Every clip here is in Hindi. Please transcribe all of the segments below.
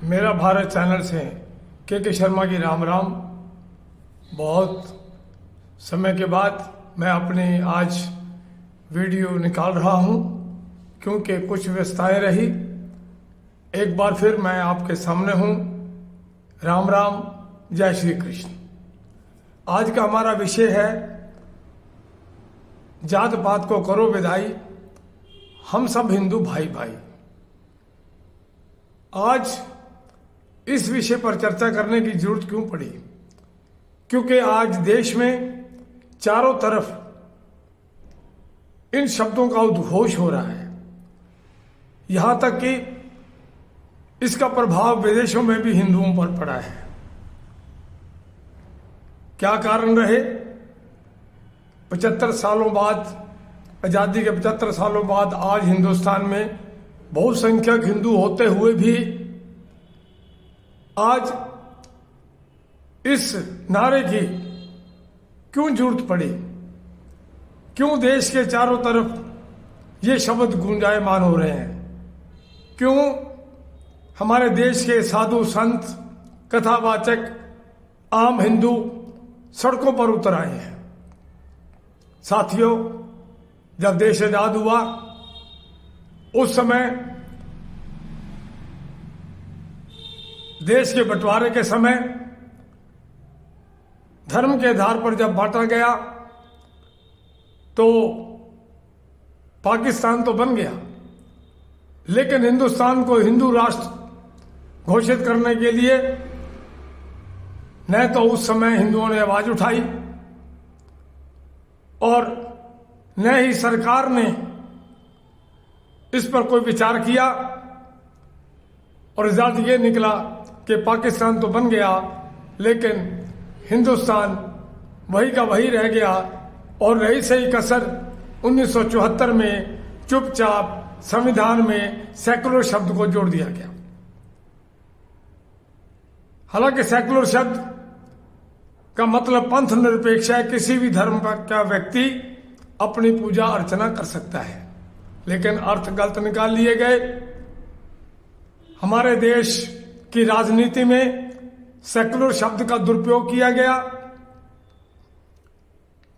मेरा भारत चैनल से के शर्मा की राम राम। बहुत समय के बाद मैं अपनी आज वीडियो निकाल रहा हूं क्योंकि कुछ व्यस्तताएं रही। एक बार फिर मैं आपके सामने हूं। राम राम, जय श्री कृष्ण। आज का हमारा विषय है जात पात को करो विदाई, हम सब हिंदू भाई भाई। आज इस विषय पर चर्चा करने की जरूरत क्यों पड़ी? क्योंकि आज देश में चारों तरफ इन शब्दों का उद्घोष हो रहा है। यहां तक कि इसका प्रभाव विदेशों में भी हिंदुओं पर पड़ा है। क्या कारण रहे? 75 सालों बाद, आजादी के 75 सालों बाद आज हिंदुस्तान में बहुसंख्यक हिंदू होते हुए भी आज इस नारे की क्यों जरूरत पड़ी? क्यों देश के चारों तरफ ये शब्द गूंजायमान हो रहे हैं? क्यों हमारे देश के साधु संत, कथावाचक, आम हिंदू सड़कों पर उतर आए हैं? साथियों, जब देश आजाद हुआ उस समय देश के बंटवारे के समय धर्म के आधार पर जब बांटा गया तो पाकिस्तान तो बन गया, लेकिन हिंदुस्तान को हिंदू राष्ट्र घोषित करने के लिए न तो उस समय हिंदुओं ने आवाज उठाई और न ही सरकार ने इस पर कोई विचार किया, और रिजल्ट ये निकला कि पाकिस्तान तो बन गया लेकिन हिंदुस्तान वही का वही रह गया। और रही सही कसर 1974 में चुपचाप संविधान में सेकुलर शब्द को जोड़ दिया गया। हालांकि सेकुलर शब्द का मतलब पंथ निरपेक्ष है, किसी भी धर्म का व्यक्ति अपनी पूजा अर्चना कर सकता है, लेकिन अर्थ गलत निकाल लिए गए। हमारे देश की राजनीति में सेकुलर शब्द का दुरुपयोग किया गया।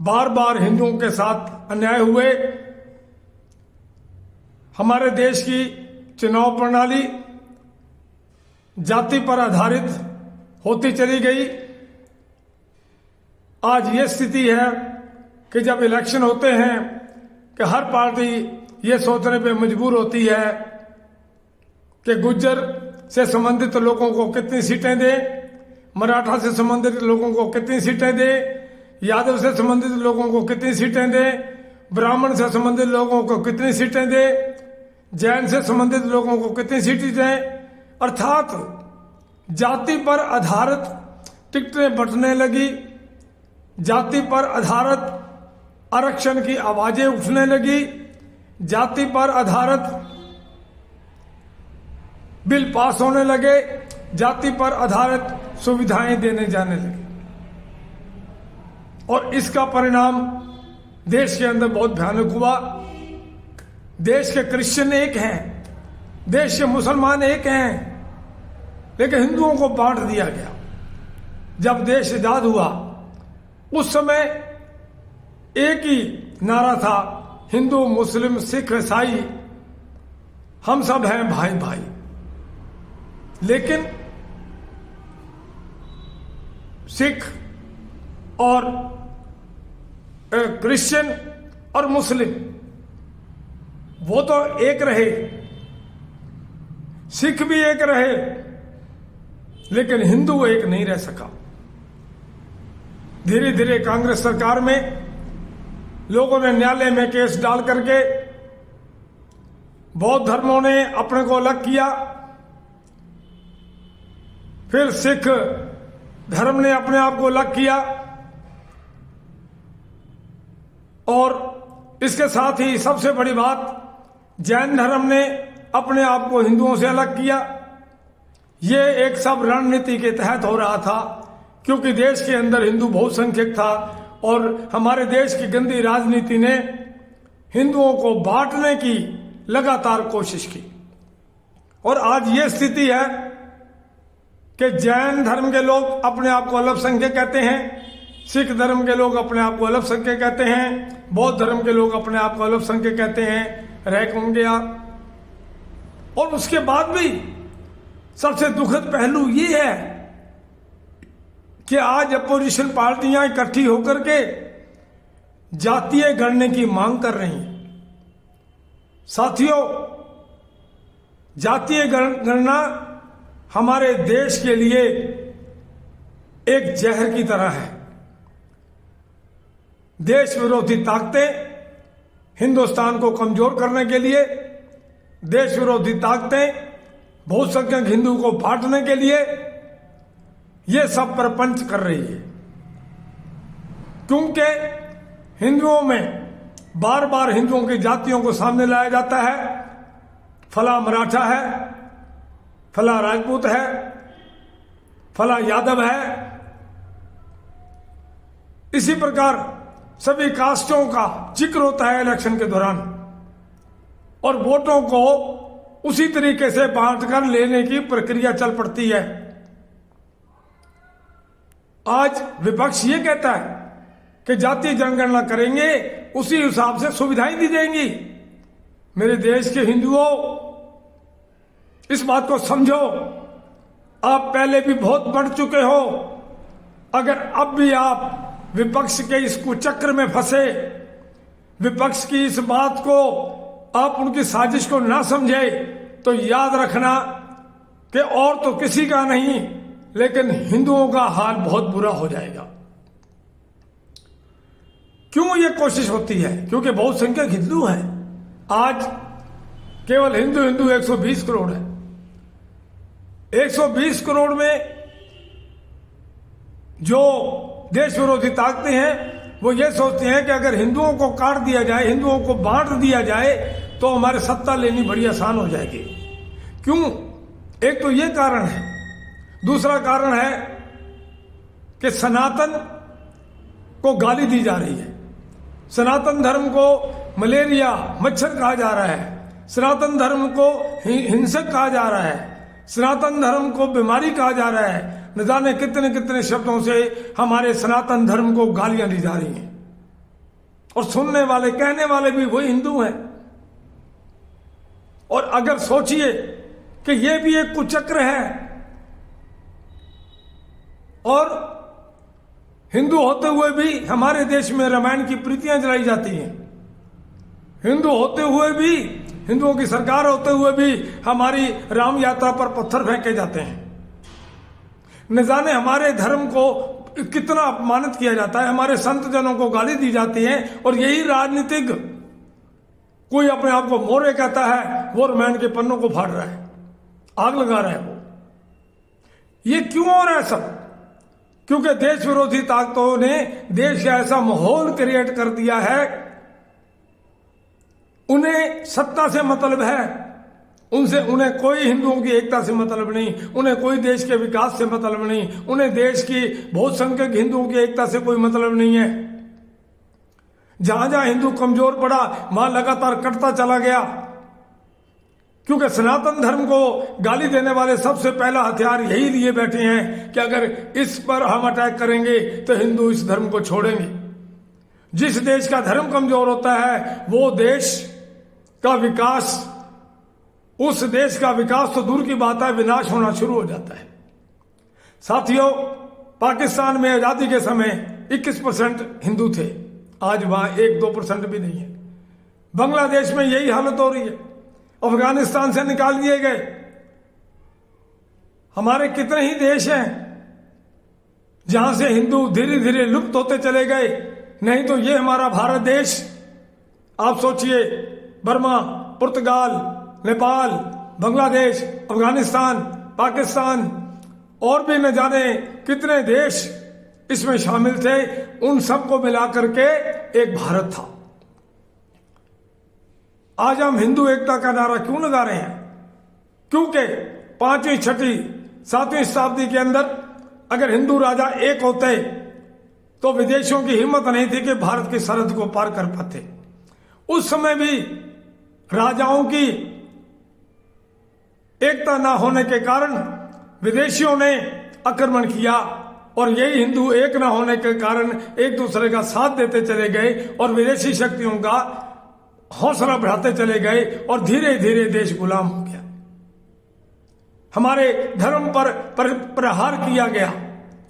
बार बार हिंदुओं के साथ अन्याय हुए। हमारे देश की चुनाव प्रणाली जाति पर आधारित होती चली गई। आज ये स्थिति है कि जब इलेक्शन होते हैं कि हर पार्टी ये सोचने पे मजबूर होती है कि गुज्जर से संबंधित लोगों को कितनी सीटें दे, मराठा से संबंधित लोगों को कितनी सीटें दे, यादव से संबंधित लोगों को कितनी सीटें दे, ब्राह्मण से संबंधित लोगों को कितनी सीटें दे, जैन से संबंधित लोगों को कितनी सीटें दे। अर्थात जाति पर आधारित टिकटें बंटने लगी, जाति पर आधारित आरक्षण की आवाजें उठने लगी, जाति पर आधारित बिल पास होने लगे, जाति पर आधारित सुविधाएं देने जाने लगे। और इसका परिणाम देश के अंदर बहुत भयानक हुआ। देश के क्रिश्चियन एक हैं, देश के मुसलमान एक हैं, लेकिन हिंदुओं को बांट दिया गया। जब देश आजाद हुआ उस समय एक ही नारा था, हिंदू मुस्लिम सिख ईसाई हम सब हैं भाई भाई। लेकिन सिख और क्रिश्चियन और मुस्लिम वो तो एक रहे, सिख भी एक रहे, लेकिन हिंदू एक नहीं रह सका। धीरे धीरे कांग्रेस सरकार में लोगों ने न्यायालय में केस डाल करके बौद्ध धर्मों ने अपने को अलग किया, फिर सिख धर्म ने अपने आप को अलग किया, और इसके साथ ही सबसे बड़ी बात, जैन धर्म ने अपने आप को हिंदुओं से अलग किया। ये एक सब रणनीति के तहत हो रहा था, क्योंकि देश के अंदर हिंदू बहुसंख्यक था और हमारे देश की गंदी राजनीति ने हिंदुओं को बांटने की लगातार कोशिश की। और आज ये स्थिति है कि जैन धर्म के लोग अपने आप को अल्पसंख्यक कहते हैं, सिख धर्म के लोग अपने आप को अल्पसंख्यक कहते हैं, बौद्ध धर्म के लोग अपने आप को अल्पसंख्यक कहते हैं, रह कौन गया। और उसके बाद भी सबसे दुखद पहलू ये है कि आज अपोजिशन पार्टियां इकट्ठी होकर के जातीय गणना की मांग कर रही हैं। साथियों, जातीय गणना हमारे देश के लिए एक जहर की तरह है। देश विरोधी ताकतें हिंदुस्तान को कमजोर करने के लिए, देश विरोधी ताकतें बहुसंख्यक हिंदू को बांटने के लिए ये सब प्रपंच कर रही है। क्योंकि हिंदुओं में बार बार हिंदुओं की जातियों को सामने लाया जाता है, फला मराठा है, फला राजपूत है, फला यादव है। इसी प्रकार सभी कास्टों का जिक्र होता है इलेक्शन के दौरान, और वोटों को उसी तरीके से बांटकर लेने की प्रक्रिया चल पड़ती है। आज विपक्ष ये कहता है कि जातीय जनगणना करेंगे, उसी हिसाब से सुविधाएं दी जाएंगी। मेरे देश के हिंदुओं, इस बात को समझो, आप पहले भी बहुत बढ़ चुके हो। अगर अब भी आप विपक्ष के इस कुचक्र में फंसे, विपक्ष की इस बात को आप उनकी साजिश को ना समझे, तो याद रखना कि और तो किसी का नहीं, लेकिन हिंदुओं का हाल बहुत बुरा हो जाएगा। क्यों ये कोशिश होती है? क्योंकि बहुसंख्यक हिंदू हैं। आज केवल हिंदू 120 करोड़ है। 120 करोड़ में जो देश विरोधी ताकतें हैं वो ये सोचते हैं कि अगर हिंदुओं को काट दिया जाए, हिंदुओं को बांट दिया जाए, तो हमारे सत्ता लेनी बड़ी आसान हो जाएगी। क्यों? एक तो ये कारण है। दूसरा कारण है कि सनातन को गाली दी जा रही है। सनातन धर्म को मलेरिया मच्छर कहा जा रहा है, सनातन धर्म को हिंसक कहा जा रहा है, सनातन धर्म को बीमारी कहा जा रहा है। न जाने कितने कितने शब्दों से हमारे सनातन धर्म को गालियां दी जा रही हैं, और सुनने वाले, कहने वाले भी वही हिंदू हैं। और अगर सोचिए कि यह भी एक कुचक्र है, और हिंदू होते हुए भी हमारे देश में रामायण की प्रीतियां जलाई जाती हैं, हिंदू होते हुए भी, हिंदुओं की सरकार होते हुए भी हमारी राम यात्रा पर पत्थर फेंके जाते हैं। न जाने हमारे धर्म को कितना अपमानित किया जाता है, हमारे संत जनों को गाली दी जाती है, और यही राजनीतिक, कोई अपने आप को मौर्य कहता है, वो रामायण के पन्नों को फाड़ रहा है, आग लगा रहा है वो। ये क्यों हो रहा है सब? क्योंकि देश विरोधी ताकतों ने देश का ऐसा माहौल क्रिएट कर दिया है। उन्हें सत्ता से मतलब है, उन्हें कोई हिंदुओं की एकता से मतलब नहीं, उन्हें कोई देश के विकास से मतलब नहीं, उन्हें देश की बहुसंख्यक हिंदुओं की एकता से कोई मतलब नहीं है। जहां जहां हिंदू कमजोर पड़ा, वहां लगातार कटता चला गया। क्योंकि सनातन धर्म को गाली देने वाले सबसे पहला हथियार यही लिए बैठे हैं कि अगर इस पर हम अटैक करेंगे तो हिंदू इस धर्म को छोड़ेंगे। जिस देश का धर्म कमजोर होता है, वो देश का विकास, उस देश का विकास तो दूर की बात है, विनाश होना शुरू हो जाता है। साथियों, पाकिस्तान में आजादी के समय 21% हिंदू थे, आज वहां 1-2% भी नहीं है। बांग्लादेश में यही हालत हो रही है, अफगानिस्तान से निकाल दिए गए। हमारे कितने ही देश हैं जहां से हिंदू धीरे धीरे लुप्त होते चले गए। नहीं तो ये हमारा भारत देश, आप सोचिए, बर्मा, पुर्तगाल, नेपाल, बांग्लादेश, अफगानिस्तान, पाकिस्तान और भी न जाने कितने देश इसमें शामिल थे, उन सबको मिलाकर के एक भारत था। आज हम हिंदू एकता का नारा क्यों लगा रहे हैं? क्योंकि 5वीं, 6वीं, 7वीं शताब्दी के अंदर अगर हिंदू राजा एक होते तो विदेशियों की हिम्मत नहीं थी कि भारत की सरहद को पार कर पाते। उस समय भी राजाओं की एकता ना होने के कारण विदेशियों ने आक्रमण किया और यही हिंदू एक न होने के कारण एक दूसरे का साथ देते चले गए और विदेशी शक्तियों का हौसला बढ़ाते चले गए और धीरे धीरे देश गुलाम हो गया। हमारे धर्म पर प्रहार किया गया,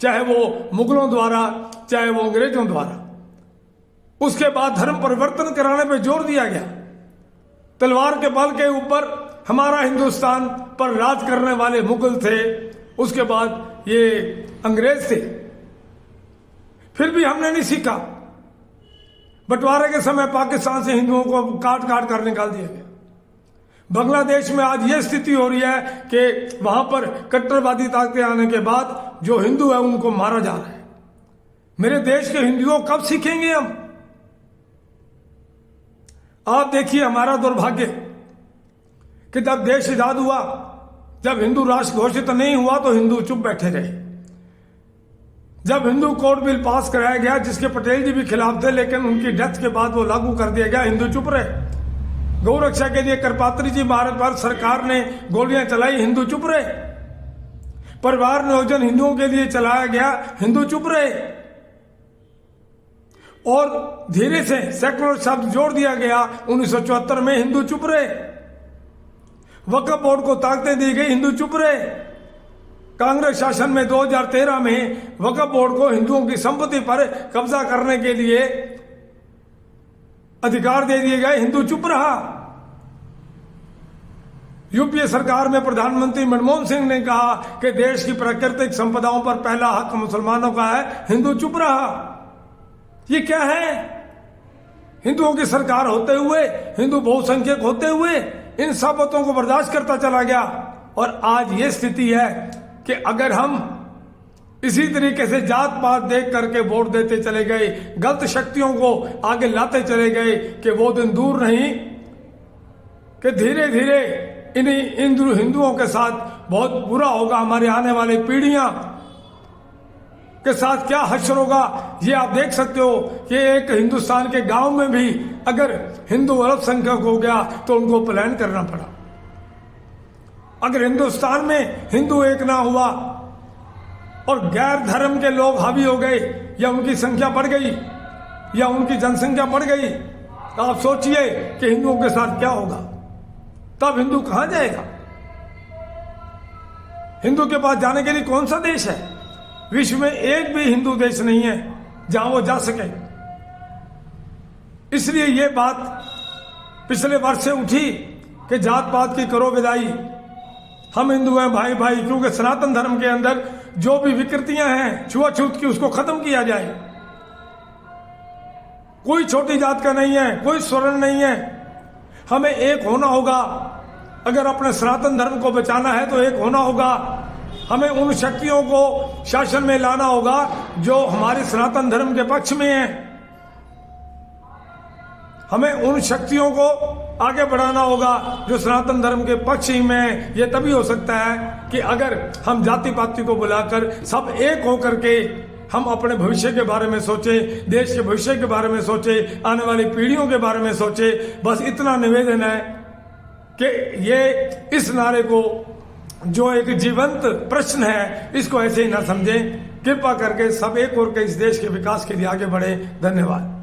चाहे वो मुगलों द्वारा चाहे वो अंग्रेजों द्वारा। उसके बाद धर्म परिवर्तन कराने पर जोर दिया गया। तलवार के बल के ऊपर हमारा हिंदुस्तान पर राज करने वाले मुगल थे, उसके बाद ये अंग्रेज थे। फिर भी हमने नहीं सीखा। बंटवारे के समय पाकिस्तान से हिंदुओं को काट काट कर निकाल दिया गया। बांग्लादेश में आज ये स्थिति हो रही है कि वहां पर कट्टरवादी ताकतें आने के बाद जो हिंदू है उनको मारा जा रहा है। मेरे देश के हिंदुओं कब सीखेंगे हम? आप देखिए हमारा दुर्भाग्य कि जब देश आजाद हुआ, जब हिंदू राष्ट्र घोषित नहीं हुआ तो हिंदू चुप बैठे रहे। जब हिंदू कोड बिल पास कराया गया जिसके पटेल जी भी खिलाफ थे, लेकिन उनकी डेथ के बाद वो लागू कर दिया गया, हिंदू चुप रहे। गौ रक्षा के लिए करपात्री जी मार्ग पर सरकार ने गोलियां चलाई, हिंदू चुप रहे। परिवार नियोजन हिंदुओं के लिए चलाया गया, हिंदू चुप रहे। और धीरे से सेकुलर शब्द जोड़ दिया गया 1974 में, हिंदू चुप रहे। वक्फ बोर्ड को ताकतें दी गई, हिंदू चुप रहे। कांग्रेस शासन में 2013 में वक्फ बोर्ड को हिंदुओं की संपत्ति पर कब्जा करने के लिए अधिकार दे दिए गए, हिंदू चुप रहा। यूपीए सरकार में प्रधानमंत्री मनमोहन सिंह ने कहा कि देश की प्राकृतिक संपदाओं पर पहला हक मुसलमानों का है, हिंदू चुप रहा। ये क्या है? हिंदुओं की सरकार होते हुए, हिंदू बहुसंख्यक होते हुए इन सब बातों को बर्दाश्त करता चला गया। और आज ये स्थिति है कि अगर हम इसी तरीके से जात पात देख करके वोट देते चले गए, गलत शक्तियों को आगे लाते चले गए, कि वो दिन दूर नहीं कि धीरे धीरे इन हिंदुओं के साथ बहुत बुरा होगा। हमारे आने वाली पीढ़ियां के साथ क्या हश्र होगा ये आप देख सकते हो कि एक हिंदुस्तान के गांव में भी अगर हिंदू अल्पसंख्यक हो गया तो उनको पलायन करना पड़ा। अगर हिंदुस्तान में हिंदू एक ना हुआ और गैर धर्म के लोग हावी हो गए, या उनकी संख्या बढ़ गई, या उनकी जनसंख्या बढ़ गई, तो आप सोचिए कि हिंदुओं के साथ क्या होगा। तब हिंदू कहां जाएगा? हिंदू के पास जाने के लिए कौन सा देश है? विश्व में एक भी हिंदू देश नहीं है जहां वो जा सके। इसलिए ये बात पिछले वर्ष से उठी कि जात पात की करो विदाई, हम हिंदू हैं भाई भाई। क्योंकि सनातन धर्म के अंदर जो भी विकृतियां हैं छुआछूत की, उसको खत्म किया जाए। कोई छोटी जात का नहीं है, कोई स्वर्ण नहीं है। हमें एक होना होगा। अगर अपने सनातन धर्म को बचाना है तो एक होना होगा। हमें उन शक्तियों को शासन में लाना होगा जो हमारे सनातन धर्म के पक्ष में हैं। हमें उन शक्तियों को आगे बढ़ाना होगा जो सनातन धर्म के पक्ष ही में। यह तभी हो सकता है कि अगर हम जाति पाति को बुलाकर सब एक होकर के हम अपने भविष्य के बारे में सोचें, देश के भविष्य के बारे में सोचें, आने वाली पीढ़ियों के बारे में सोचें। बस इतना निवेदन है कि ये इस नारे को जो एक जीवंत प्रश्न है इसको ऐसे ही ना समझें। कृपा करके सब एक होकर इस देश के विकास के लिए आगे बढ़े। धन्यवाद।